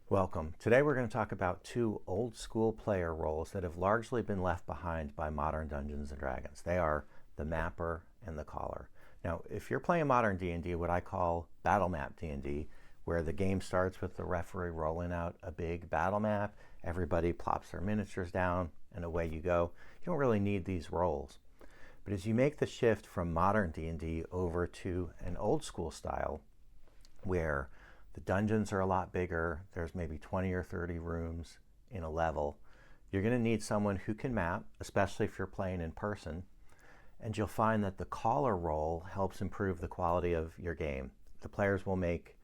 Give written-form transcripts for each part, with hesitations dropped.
Welcome. Today we're going to talk about two old school player roles that have largely been left behind by modern Dungeons & Dragons. They are the mapper and the caller. Now, if you're playing modern D&D, what I call battle map D&D, where the game starts with the referee rolling out a big battle map, everybody plops their miniatures down, and away you go. You don't really need these roles. But as you make the shift from modern D&D over to an old school style, where the dungeons are a lot bigger, there's maybe 20 or 30 rooms in a level, you're going to need someone who can map, especially if you're playing in person, and you'll find that the caller role helps improve the quality of your game. The players will make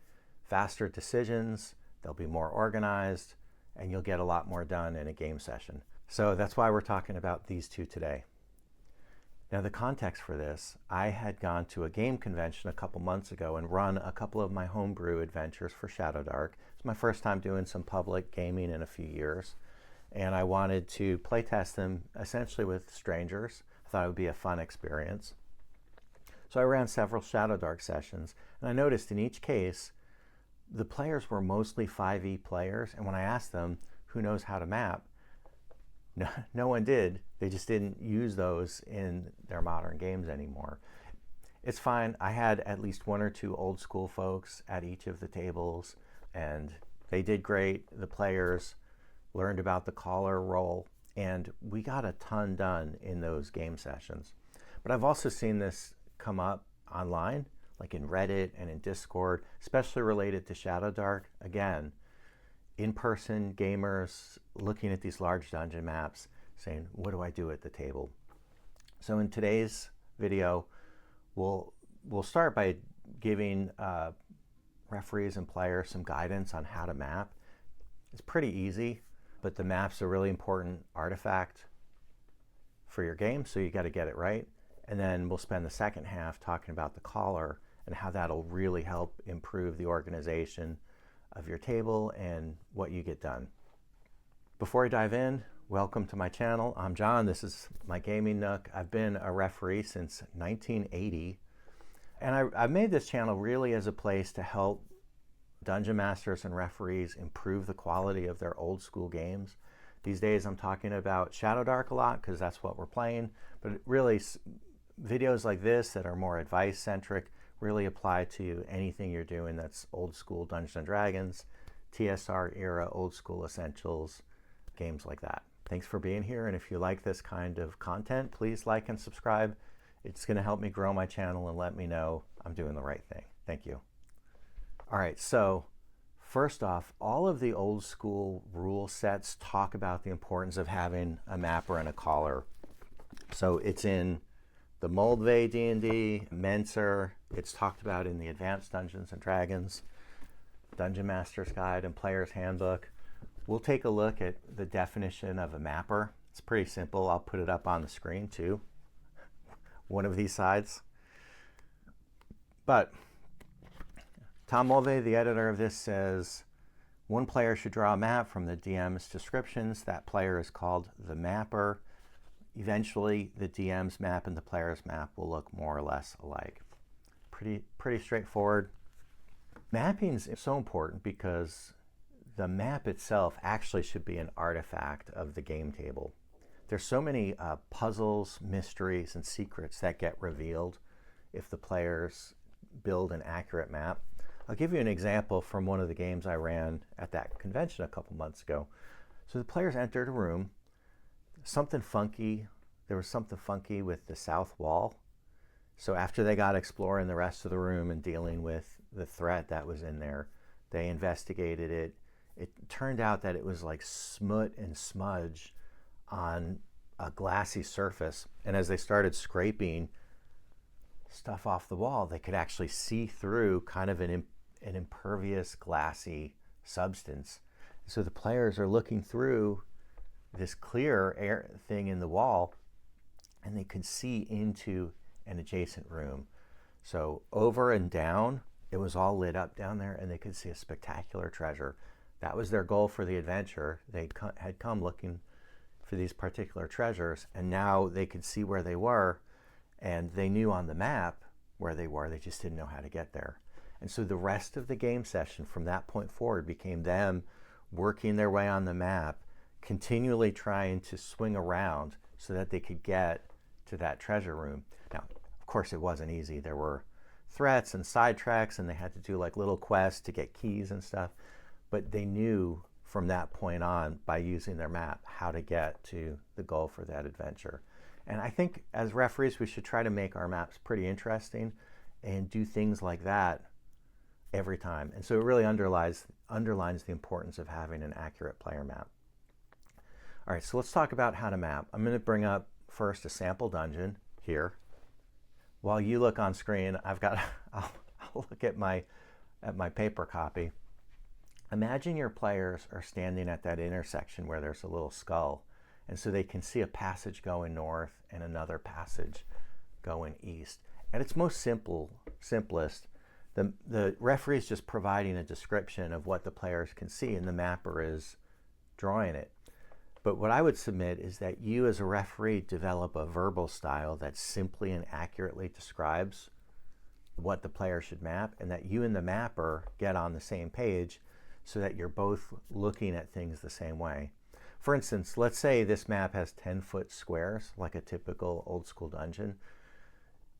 faster decisions, they'll be more organized, and you'll get a lot more done in a game session. So that's why we're talking about these two today. Now, the context for this, I had gone to a game convention a couple months ago and run a couple of my homebrew adventures for Shadowdark. It's my first time doing some public gaming in a few years, and I wanted to playtest them essentially with strangers. I thought it would be a fun experience. So I ran several Shadowdark sessions, and I noticed in each case, the players were mostly 5e players, and when I asked them who knows how to map, no one did. They just didn't use those in their modern games anymore. It's fine. I had at least one or two old school folks at each of the tables, and they did great. The players learned about the caller role, and we got a ton done in those game sessions. But I've also seen this come up online, like in Reddit and in Discord, especially related to Shadowdark. Again, in-person gamers looking at these large dungeon maps saying, what do I do at the table? So in today's video, we'll start by giving referees and players some guidance on how to map. It's pretty easy, but the map's a really important artifact for your game, so you got to get it right. And then we'll spend the second half talking about the caller and how that'll really help improve the organization of your table and what you get done. Before I dive in, welcome to my channel. I'm John. This is my gaming nook. I've been a referee since 1980, and I've made this channel really as a place to help dungeon masters and referees improve the quality of their old school games. These days I'm talking about Shadowdark a lot because that's what we're playing, but really videos like this that are more advice centric really apply to anything you're doing that's old school Dungeons & Dragons, TSR era, old school essentials, games like that. Thanks for being here, and if you like this kind of content, please like and subscribe. It's going to help me grow my channel and let me know I'm doing the right thing. Thank you. All right, so first off, all of the old school rule sets talk about the importance of having a mapper and a caller. So it's in the Moldvay D&D, Menser, it's talked about in the Advanced Dungeons & Dragons, Dungeon Master's Guide, and Player's Handbook. We'll take a look at the definition of a mapper. It's pretty simple. I'll put it up on the screen too, one of these sides. But Tom Mulvey, the editor of this, says, one player should draw a map from the DM's descriptions. That player is called the mapper. Eventually, the DM's map and the player's map will look more or less alike. Pretty straightforward. Mapping is so important because the map itself actually should be an artifact of the game table. There's so many puzzles, mysteries, and secrets that get revealed if the players build an accurate map. I'll give you an example from one of the games I ran at that convention a couple months ago. So the players entered a room. There was something funky with the south wall. So after they got exploring the rest of the room and dealing with the threat that was in there, they investigated it. It turned out that it was like smut and smudge on a glassy surface. And as they started scraping stuff off the wall, they could actually see through kind of an impervious glassy substance. So the players are looking through this clear air thing in the wall, and they could see into an adjacent room. So over and down, it was all lit up down there, and they could see a spectacular treasure. That was their goal for the adventure. They had come looking for these particular treasures, and now they could see where they were, and they knew on the map where they were. They just didn't know how to get there. And so the rest of the game session from that point forward became them working their way on the map, continually trying to swing around so that they could get to that treasure room. Now, of course, it wasn't easy. There were threats and sidetracks, and they had to do like little quests to get keys and stuff. But they knew from that point on, by using their map, how to get to the goal for that adventure. And I think as referees, we should try to make our maps pretty interesting and do things like that every time. And so it really underlines the importance of having an accurate player map. All right, so let's talk about how to map. I'm going to bring up first a sample dungeon here. While you look on screen, I'll look at my paper copy. Imagine your players are standing at that intersection where there's a little skull, and so they can see a passage going north and another passage going east. At its most simplest, the referee is just providing a description of what the players can see, and the mapper is drawing it. But what I would submit is that you as a referee develop a verbal style that simply and accurately describes what the player should map, and that you and the mapper get on the same page so that you're both looking at things the same way. For instance, let's say this map has 10-foot squares, like a typical old school dungeon.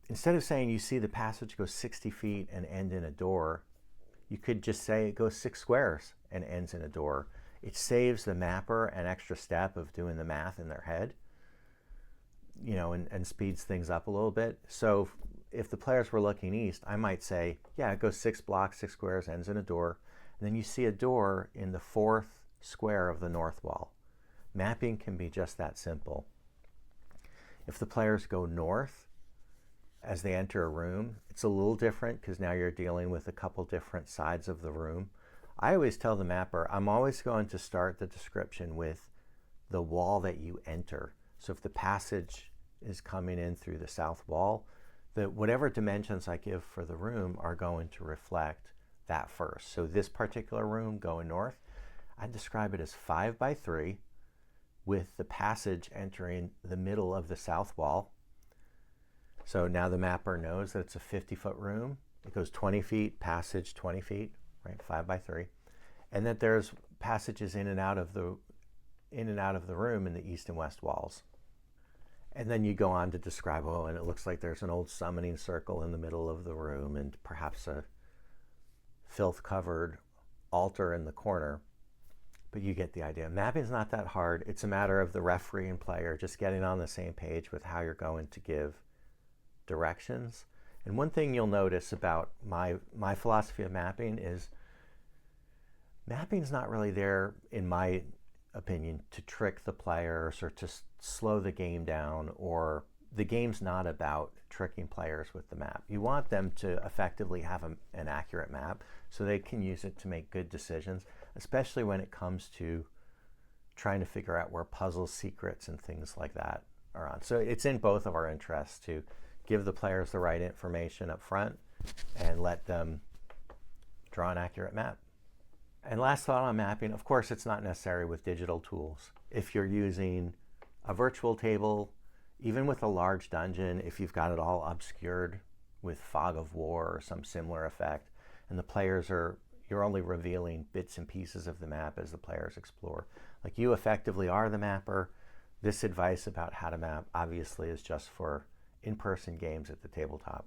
Instead of saying you see the passage go 60 feet and end in a door, you could just say it goes 6 squares and ends in a door. It saves the mapper an extra step of doing the math in their head, and speeds things up a little bit. So if the players were looking east, I might say, yeah, it goes 6 blocks, 6 squares, ends in a door. And then you see a door in the 4th square of the north wall. Mapping can be just that simple. If the players go north as they enter a room, it's a little different because now you're dealing with a couple different sides of the room. I always tell the mapper, I'm always going to start the description with the wall that you enter. So if the passage is coming in through the south wall, whatever dimensions I give for the room are going to reflect that first. So this particular room going north, I describe it as 5 by 3 with the passage entering the middle of the south wall. So now the mapper knows that it's a 50-foot room. It goes 20 feet, passage 20 feet, right? 5 by 3. And that there's passages in and out of the room in the east and west walls. And then you go on to describe, and it looks like there's an old summoning circle in the middle of the room and perhaps a filth-covered altar in the corner. But you get the idea. Mapping's not that hard. It's a matter of the referee and player just getting on the same page with how you're going to give directions. And one thing you'll notice about my philosophy of mapping is mapping's not really there, in my opinion, to trick the players or to slow the game down, or the game's not about tricking players with the map. You want them to effectively have an accurate map so they can use it to make good decisions, especially when it comes to trying to figure out where puzzle secrets and things like that are on. So it's in both of our interests to give the players the right information up front and let them draw an accurate map. And last thought on mapping, of course, it's not necessary with digital tools. If you're using a virtual table, even with a large dungeon, if you've got it all obscured with fog of war or some similar effect, and the players you're only revealing bits and pieces of the map as the players explore. Like, you effectively are the mapper. This advice about how to map obviously is just for in-person games at the tabletop.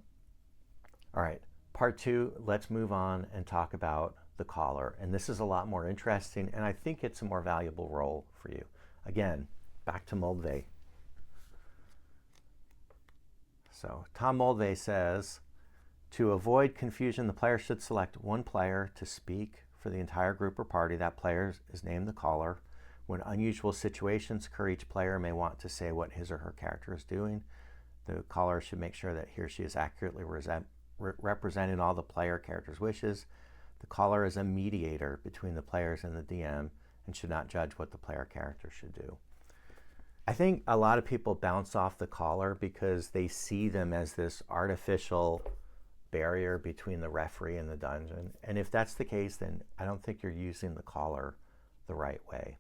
All right, part 2, let's move on and talk about the caller. And this is a lot more interesting, and I think it's a more valuable role for you. Again, back to Moldvay. So Tom Moldvay says, to avoid confusion, the player should select one player to speak for the entire group or party. That player is named the caller. When unusual situations occur, each player may want to say what his or her character is doing. The caller should make sure that he or she is accurately representing all the player character's wishes. The caller is a mediator between the players and the DM and should not judge what the player character should do. I think a lot of people bounce off the caller because they see them as this artificial barrier between the referee and the dungeon. And if that's the case, then I don't think you're using the caller the right way.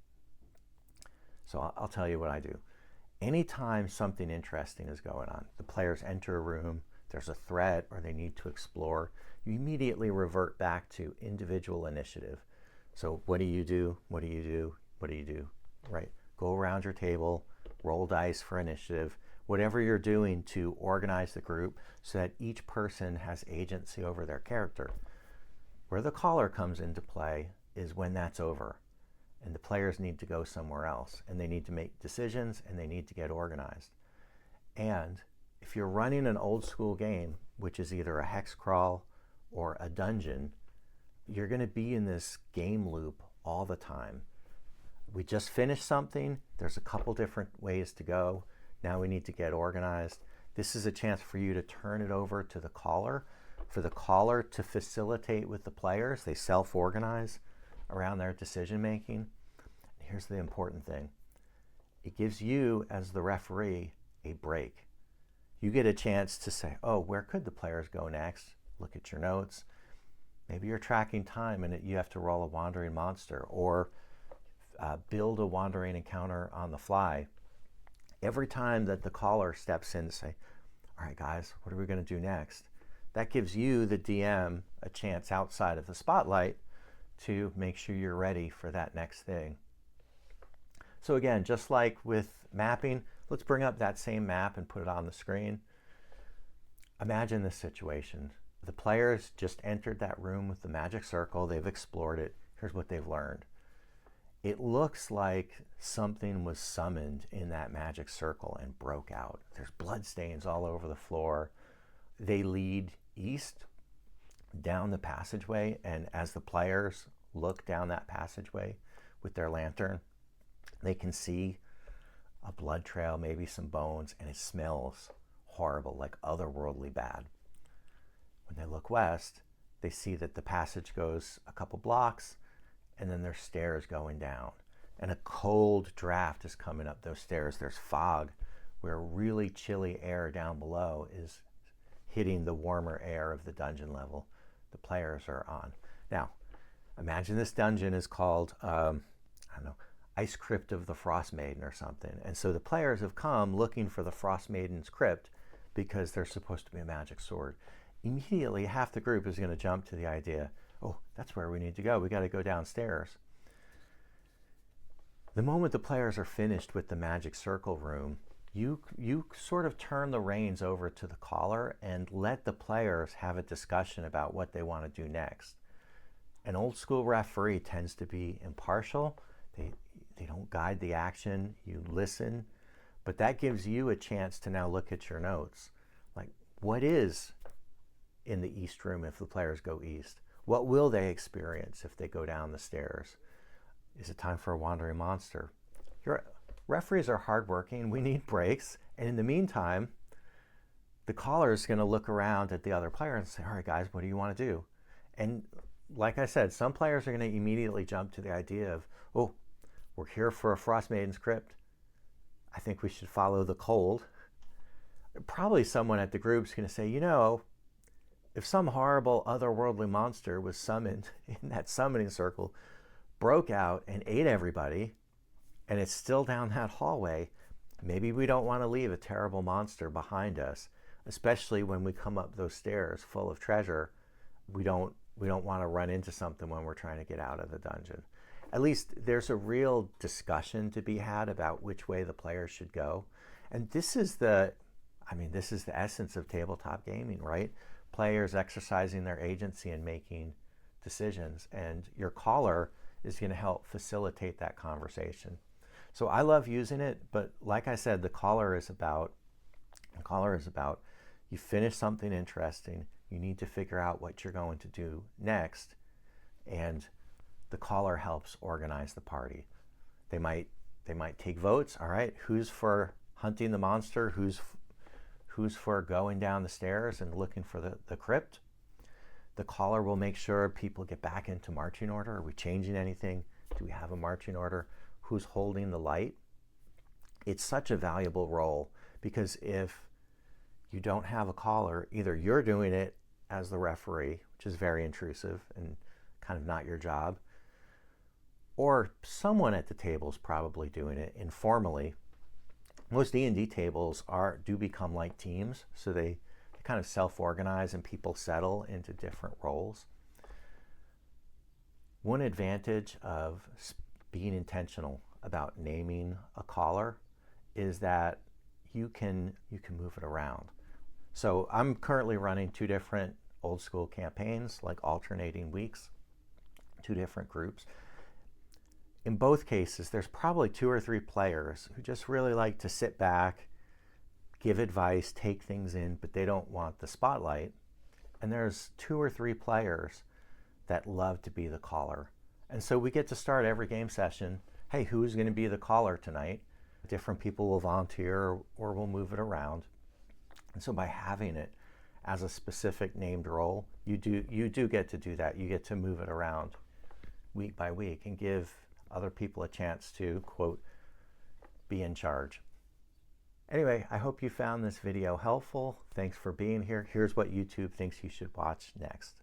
So I'll tell you what I do. Anytime something interesting is going on, the players enter a room, there's a threat, or they need to explore, you immediately revert back to individual initiative. So what do you do? What do you do? What do you do? Right? Go around your table, roll dice for initiative, whatever you're doing to organize the group so that each person has agency over their character. Where the caller comes into play is when that's over and the players need to go somewhere else and they need to make decisions and they need to get organized. And if you're running an old school game, which is either a hex crawl or a dungeon, you're going to be in this game loop all the time. We just finished something. There's a couple different ways to go. Now we need to get organized. This is a chance for you to turn it over to the caller, for the caller to facilitate with the players. They self-organize around their decision making. Here's the important thing. It gives you, as the referee, a break. You get a chance to say, oh, where could the players go next? Look at your notes. Maybe you're tracking time and you have to roll a wandering monster or build a wandering encounter on the fly. Every time that the caller steps in to say, all right, guys, what are we going to do next? That gives you, the DM, a chance outside of the spotlight to make sure you're ready for that next thing. So again, just like with mapping, let's bring up that same map and put it on the screen. Imagine this situation. The players just entered that room with the magic circle. They've explored it. Here's what they've learned. It looks like something was summoned in that magic circle and broke out. There's blood stains all over the floor. They lead east down the passageway, and as the players look down that passageway with their lantern, they can see a blood trail, maybe some bones, and it smells horrible, like otherworldly bad. When they look west, they see that the passage goes a couple blocks and then there's stairs going down. And a cold draft is coming up those stairs. There's fog where really chilly air down below is hitting the warmer air of the dungeon level the players are on. Now, imagine this dungeon is called, Ice Crypt of the Frost Maiden or something. And so the players have come looking for the Frost Maiden's crypt because there's supposed to be a magic sword. Immediately, half the group is going to jump to the idea, oh, that's where we need to go. We got to go downstairs. The moment the players are finished with the magic circle room, you sort of turn the reins over to the caller and let the players have a discussion about what they want to do next. An old school referee tends to be impartial. They don't guide the action. You listen. But that gives you a chance to now look at your notes. Like, what is in the east room if the players go east? What will they experience if they go down the stairs? Is it time for a wandering monster? Your referees are hardworking. We need breaks. And in the meantime, the caller is going to look around at the other players and say, all right, guys, what do you want to do? And like I said, some players are going to immediately jump to the idea of, oh, we're here for a Frost Maiden's crypt. I think we should follow the cold. Probably someone at the group is going to say, if some horrible otherworldly monster was summoned in that summoning circle, broke out and ate everybody, and it's still down that hallway, maybe we don't want to leave a terrible monster behind us, especially when we come up those stairs full of treasure. We don't want to run into something when we're trying to get out of the dungeon. At least there's a real discussion to be had about which way the players should go. And this is the essence of tabletop gaming, right? Players exercising their agency and making decisions. And your caller is going to help facilitate that conversation. So I love using it, but like I said, the caller is about you finish something interesting, you need to figure out what you're going to do next, and the caller helps organize the party. They might take votes. All right, who's for hunting the monster? Who's for going down the stairs and looking for the crypt? The caller will make sure people get back into marching order. Are we changing anything? Do we have a marching order? Who's holding the light? It's such a valuable role because if you don't have a caller, either you're doing it as the referee, which is very intrusive and kind of not your job, or someone at the table is probably doing it informally. Most D&D tables do become like teams, so they kind of self-organize and people settle into different roles. One advantage of being intentional about naming a caller is that you can move it around. So I'm currently running 2 different old school campaigns, like alternating weeks, 2 different groups. In both cases, there's probably 2 or 3 players who just really like to sit back, give advice, take things in, but they don't want the spotlight. And there's 2 or 3 players that love to be the caller. And so we get to start every game session, hey, who's going to be the caller tonight? Different people will volunteer or we'll move it around. And so by having it as a specific named role, you do get to do that. You get to move it around week by week and give other people a chance to, quote, be in charge. Anyway, I hope you found this video helpful. Thanks for being here. Here's what YouTube thinks you should watch next.